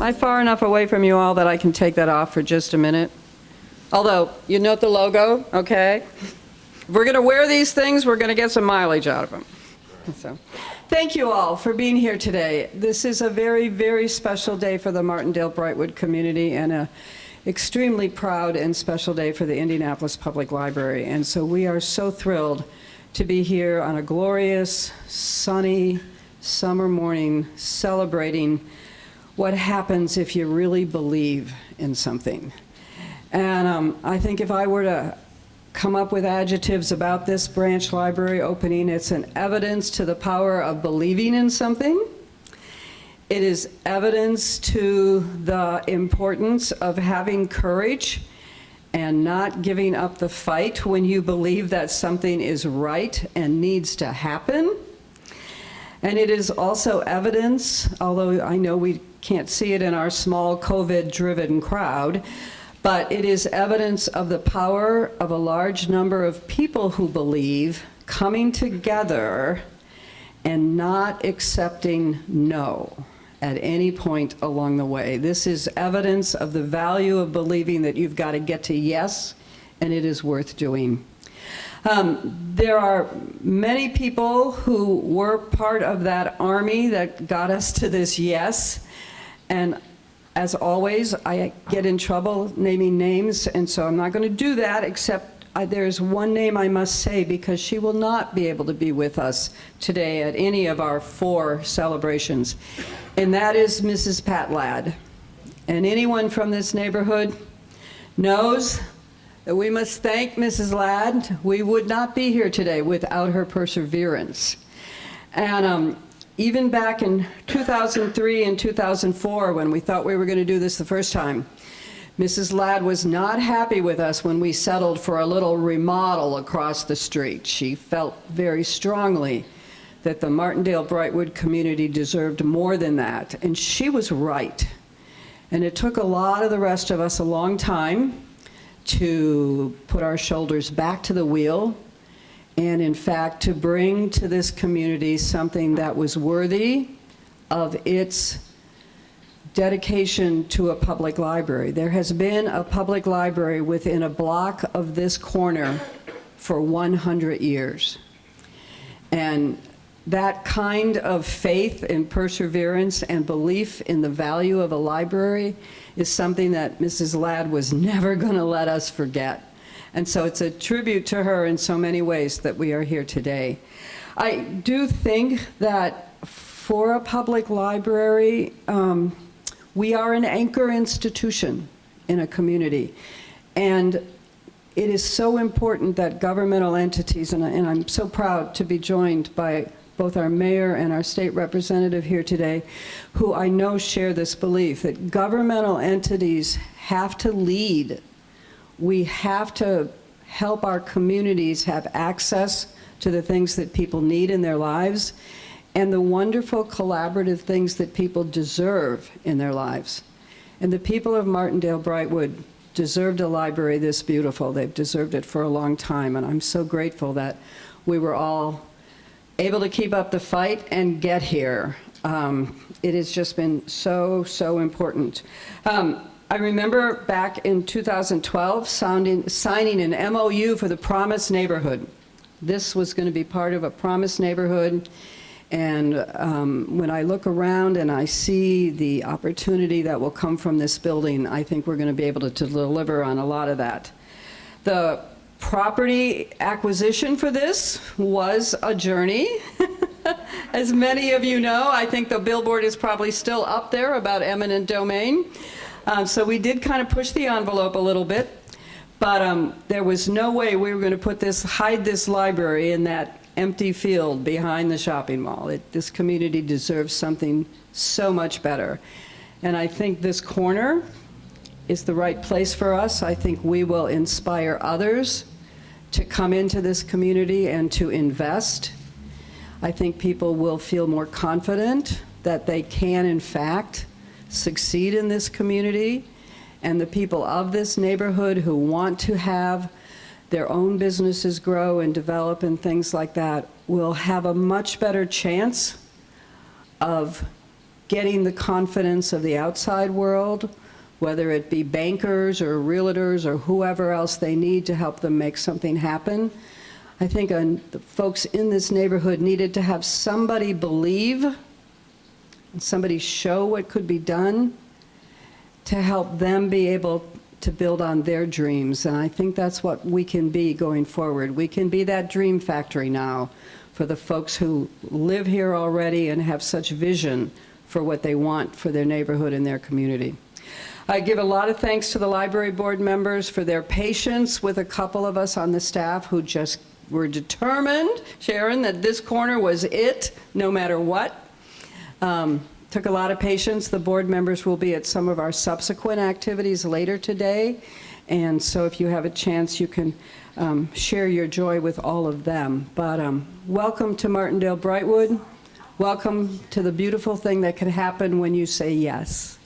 I far enough away from you all that I can take that off for just a minute? Although, you note the logo, okay? If we're going to wear these things, we're going to get some mileage out of them. So, thank you all for being here today. This is a very, very special day for the Martindale-Brightwood community and an extremely proud and special day for the Indianapolis Public Library. And so we are so thrilled to be here on a glorious, sunny summer morning celebrating what happens if you really believe in something. And I think if I were to come up with adjectives about this branch library opening, it's an evidence to the power of believing in something. It is evidence to the importance of having courage and not giving up the fight when you believe that something is right and needs to happen. And it is also evidence, although I know we can't see it in our small COVID-driven crowd, but it is evidence of the power of a large number of people who believe coming together and not accepting no at any point along the way. This is evidence of the value of believing that you've got to get to yes, and it is worth doing. There are many people who were part of that army that got us to this yes, and as always, I get in trouble naming names, and so I'm not going to do that, except there's one name I must say because she will not be able to be with us today at any of our 4 celebrations, and that is Mrs. Pat Ladd. And anyone from this neighborhood knows that we must thank Mrs. Ladd. We would not be here today without her perseverance. And even back in 2003 and 2004, when we thought we were going to do this the first time, Mrs. Ladd was not happy with us when we settled for a little remodel across the street. She felt very strongly that the Martindale-Brightwood community deserved more than that, and she was right. And it took a lot of the rest of us a long time to put our shoulders back to the wheel and, in fact, to bring to this community something that was worthy of its dedication to a public library. There has been a public library within a block of this corner for 100 years. And that kind of faith and perseverance and belief in the value of a library is something that Mrs. Ladd was never going to let us forget. And so it's a tribute to her in so many ways that we are here today. I do think that for a public library, we are an anchor institution in a community. And it is so important that governmental entities, and I'm so proud to be joined by both our mayor and our state representative here today, who I know share this belief that governmental entities have to lead. We have to help our communities have access to the things that people need in their lives and the wonderful collaborative things that people deserve in their lives. And the people of Martindale-Brightwood deserved a library this beautiful. They've deserved it for a long time, and I'm so grateful that we were all able to keep up the fight and get here. It has just been so, so important. I remember back in 2012 signing an MOU for the Promise neighborhood. This was going to be part of a Promise neighborhood, and when I look around and I see the opportunity that will come from this building, I think we're going to be able to deliver on a lot of that. The property acquisition for this was a journey. As many of you know, I think the billboard is probably still up there about eminent domain. So we did kind of push the envelope a little bit, but there was no way we were going to hide this library in that empty field behind the shopping mall. This community deserves something so much better. And I think this corner is the right place for us. I think we will inspire others to come into this community and to invest. I think people will feel more confident that they can, in fact, succeed in this community, and the people of this neighborhood who want to have their own businesses grow and develop and things like that will have a much better chance of getting the confidence of the outside world, whether it be bankers or realtors or whoever else they need to help them make something happen. I think the folks in this neighborhood needed to have somebody believe and somebody show what could be done to help them be able to build on their dreams. And I think that's what we can be going forward. We can be that dream factory now for the folks who live here already and have such vision for what they want for their neighborhood and their community. I give a lot of thanks to the library board members for their patience with a couple of us on the staff who just were determined, Sharon, that this corner was it, no matter what. Took a lot of patience. The board members will be at some of our subsequent activities later today. And so if you have a chance, you can share your joy with all of them. But welcome to Martindale-Brightwood. Welcome to the beautiful thing that can happen when you say yes.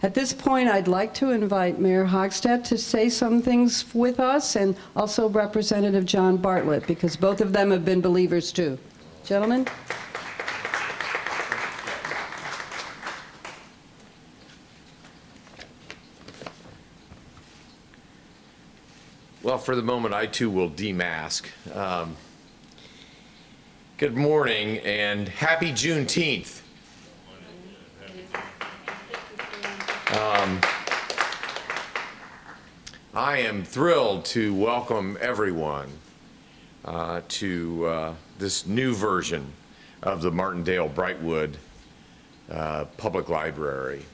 At this point, I'd like to invite Mayor Hogsett to say some things with us, and also Representative John Bartlett, because both of them have been believers too. Gentlemen? Well, for the moment, I too will demask. Good morning and happy Juneteenth. I am thrilled to welcome everyone to this new version of the Martindale-Brightwood Public Library.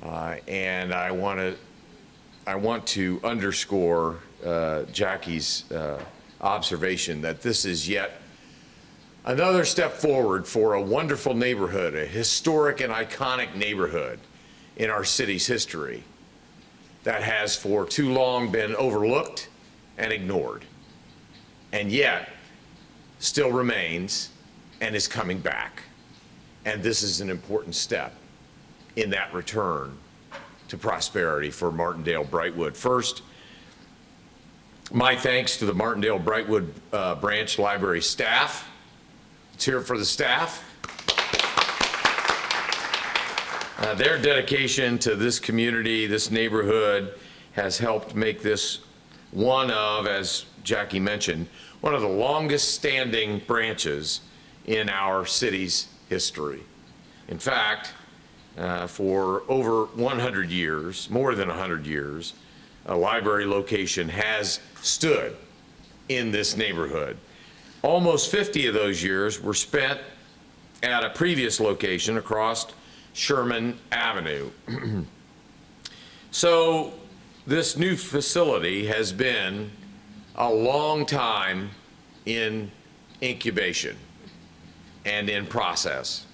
And I want to underscore Jackie's observation that this is yet another step forward for a wonderful neighborhood, a historic and iconic neighborhood in our city's history that has for too long been overlooked and ignored, and yet still remains and is coming back. And this is an important step in that return to prosperity for Martindale-Brightwood. First, my thanks to the Martindale-Brightwood Branch Library staff. Let's hear it for the staff. Their dedication to this community, this neighborhood, has helped make this one of, as Jackie mentioned, one of the longest standing branches in our city's history. In fact, for over 100 years, more than 100 years, a library location has stood in this neighborhood. Almost 50 of those years were spent at a previous location across Sherman Avenue. So this new facility has been a long time in incubation and in process.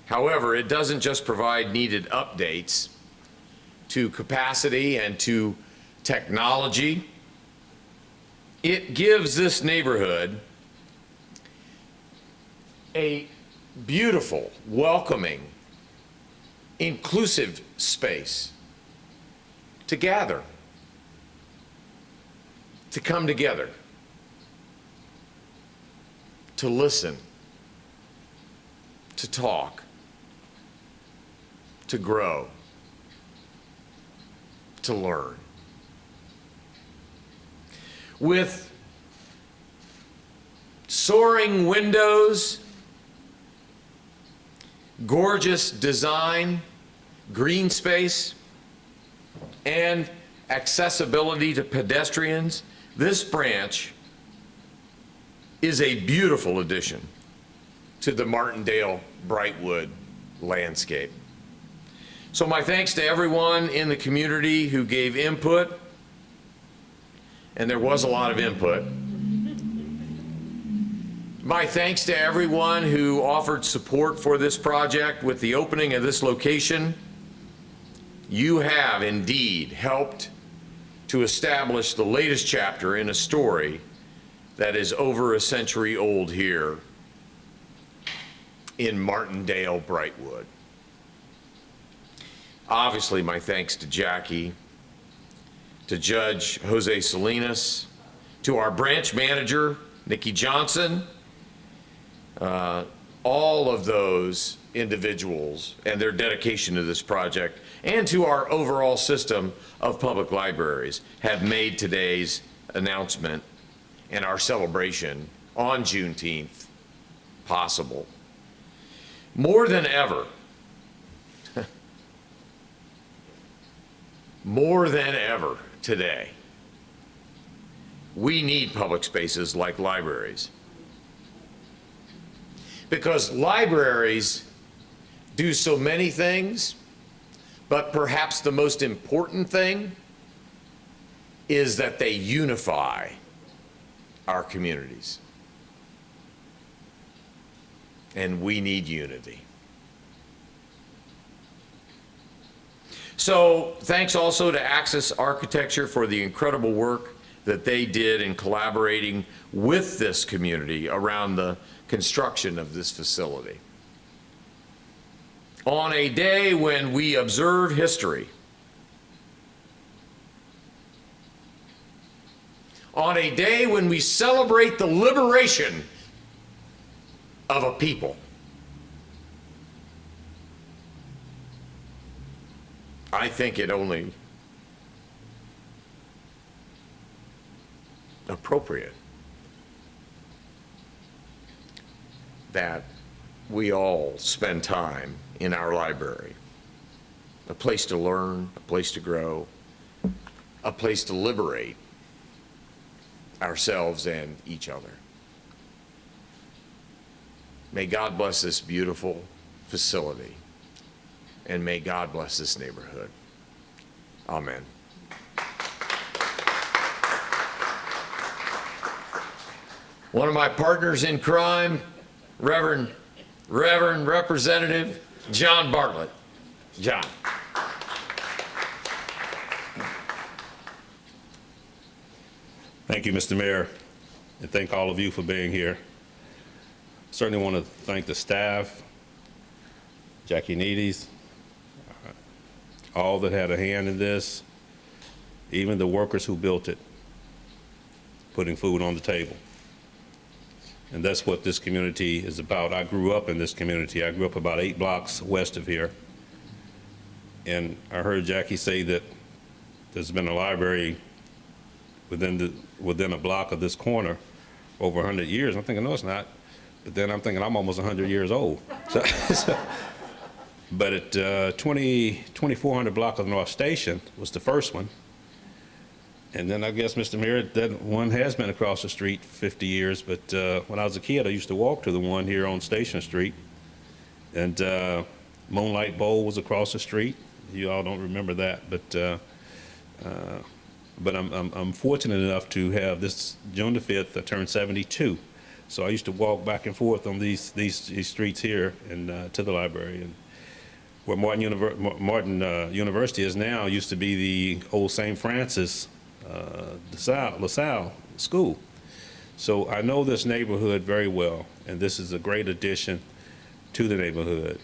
However, it doesn't just provide needed updates to capacity and to technology. It gives this neighborhood a beautiful, welcoming, inclusive space to gather, to come together, to listen, to talk, to grow, to learn. With soaring windows, gorgeous design, green space, and accessibility to pedestrians, this branch is a beautiful addition to the Martindale-Brightwood landscape. So my thanks to everyone in the community who gave input, and there was a lot of input. My thanks to everyone who offered support for this project with the opening of this location. You have indeed helped to establish the latest chapter in a story that is over a century old here in Martindale-Brightwood. Obviously, my thanks to Jackie, to Judge Jose Salinas, to our branch manager, Nikki Johnson, all of those individuals and their dedication to this project and to our overall system of public libraries have made today's announcement and our celebration on Juneteenth possible. More than ever, more than ever today, we need public spaces like libraries. Because libraries do so many things, but perhaps the most important thing is that they unify our communities. And we need unity. So thanks also to Axis Architecture for the incredible work that they did in collaborating with this community around the construction of this facility. On a day when we observe history, on a day when we celebrate the liberation of a people, I think it only appropriate that we all spend time in our library, a place to learn, a place to grow, a place to liberate ourselves and each other. May God bless this beautiful facility, and may God bless this neighborhood. Amen. One of my partners in crime, Reverend Representative John Barlett. John. Thank you, Mr. Mayor, and thank all of you for being here. Certainly want to thank the staff, Jackie Nytes, all that had a hand in this, even the workers who built it, putting food on the table. And that's what this community is about. I grew up in this community. I grew up about 8 blocks west of here. And I heard Jackie say that there's been a library within a block of this corner over 100 years. I'm thinking, no, it's not. But then I'm thinking I'm almost 100 years old. But at 2400 block of North Station was the first one. And then I guess, Mr. Mayor, that one has been across the street 50 years, but when I was a kid, I used to walk to the one here on Station Street. And Moonlight Bowl was across the street. You all don't remember that, but I'm fortunate enough to have this June the 5th, I turned 72. So I used to walk back and forth on these streets here and to the library. And where Martin University is now used to be the old St. Francis LaSalle School. So I know this neighborhood very well, and this is a great addition to the neighborhood.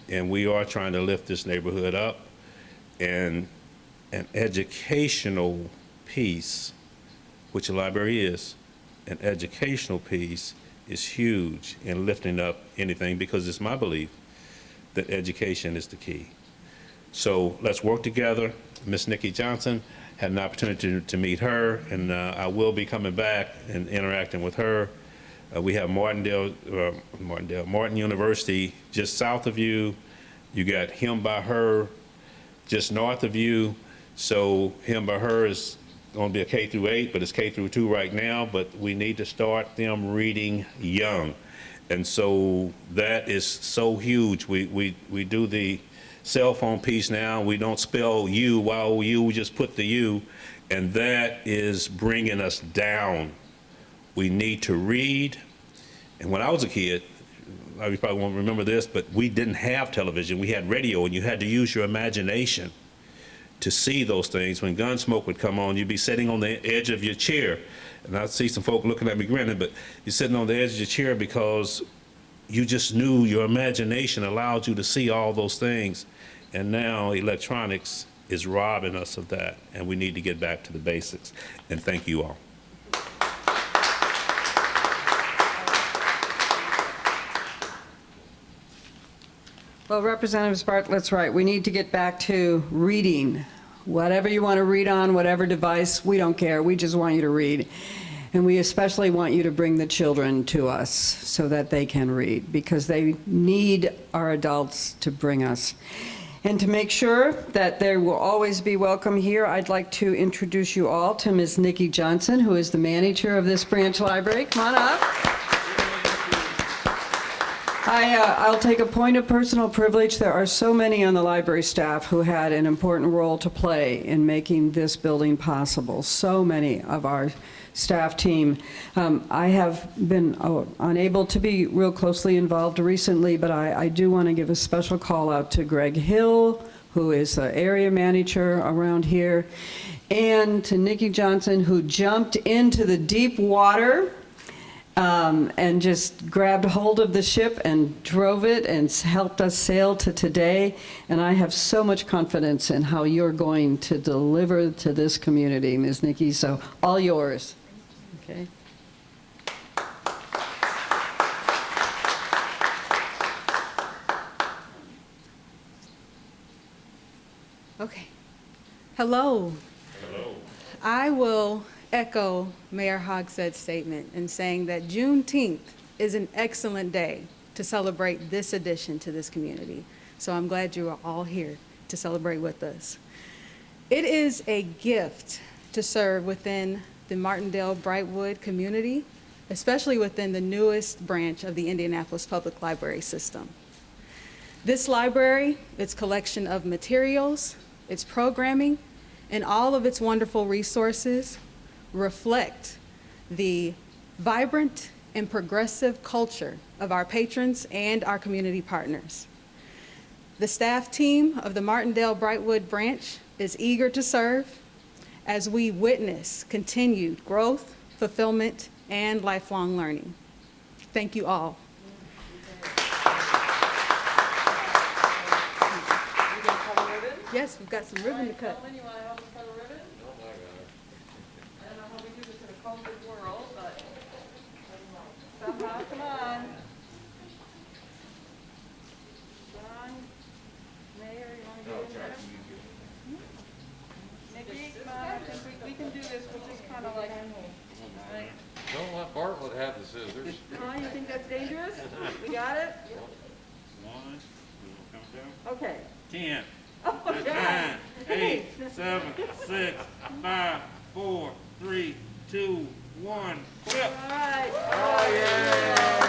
And we are trying to lift this neighborhood up, and an educational piece, which a library is, an educational piece is huge in lifting up anything, because it's my belief that education is the key. So let's work together. Miss Nikki Johnson, had an opportunity to meet her, and I will be coming back and interacting with her. We have Martin University just south of you. You got Him by Her just north of you. So Him by Her is going to be a K through 8, but it's K through 2 right now, but we need to start them reading young. And so that is so huge. We do the cell phone piece now. We don't spell you, Y-O-U, we just put the U, and that is bringing us down. We need to read. And when I was a kid, you probably won't remember this, but we didn't have television. We had radio, and you had to use your imagination to see those things. When Gunsmoke would come on, you'd be sitting on the edge of your chair. And I'd see some folk looking at me grinning, but you're sitting on the edge of your chair because you just knew your imagination allowed you to see all those things. And now electronics is robbing us of that, and we need to get back to the basics. And thank you all. Well, Representative Bartlett's right. We need to get back to reading. Whatever you want to read on, whatever device, we don't care. We just want you to read. And we especially want you to bring the children to us so that they can read, because they need our adults to bring us. And to make sure that they will always be welcome here, I'd like to introduce you all to Ms. Nikki Johnson, who is the manager of this branch library. Come on up. I'll take a point of personal privilege. There are so many on the library staff who had an important role to play in making this building possible. So many of our staff team. I have been unable to be real closely involved recently, but I do want to give a special call out to Greg Hill, who is the area manager around here, and to Nikki Johnson, who jumped into the deep water and just grabbed hold of the ship and drove it and helped us sail to today. And I have so much confidence in how you're going to deliver to this community, Ms. Nikki, so all yours. Okay. Okay. Hello. Hello. I will echo Mayor Hogsett's statement in saying that Juneteenth is an excellent day to celebrate this addition to this community. So I'm glad you are all here to celebrate with us. It is a gift to serve within the Martindale-Brightwood community, especially within the newest branch of the Indianapolis Public Library system. This library, its collection of materials, its programming, and all of its wonderful resources reflect the vibrant and progressive culture of our patrons and our community partners. The staff team of the Martindale-Brightwood Branch is eager to serve as we witness continued growth, fulfillment, and lifelong learning. Thank you all. Yes, we've got some ribbon to cut. You want to help us cut a ribbon? I don't know how we do this in a COVID world, but somehow, come on. John, Mayor, you want to do this? Nikki, come on, I think we can do this. We'll just kind of like. Don't let Bartlett have the scissors. Oh, you think that's dangerous? We got it? 1, Okay. 10, Okay. 9, 8, 7, 6, 5, 4, 3, 2, 1. Flip. All right. Oh, yeah.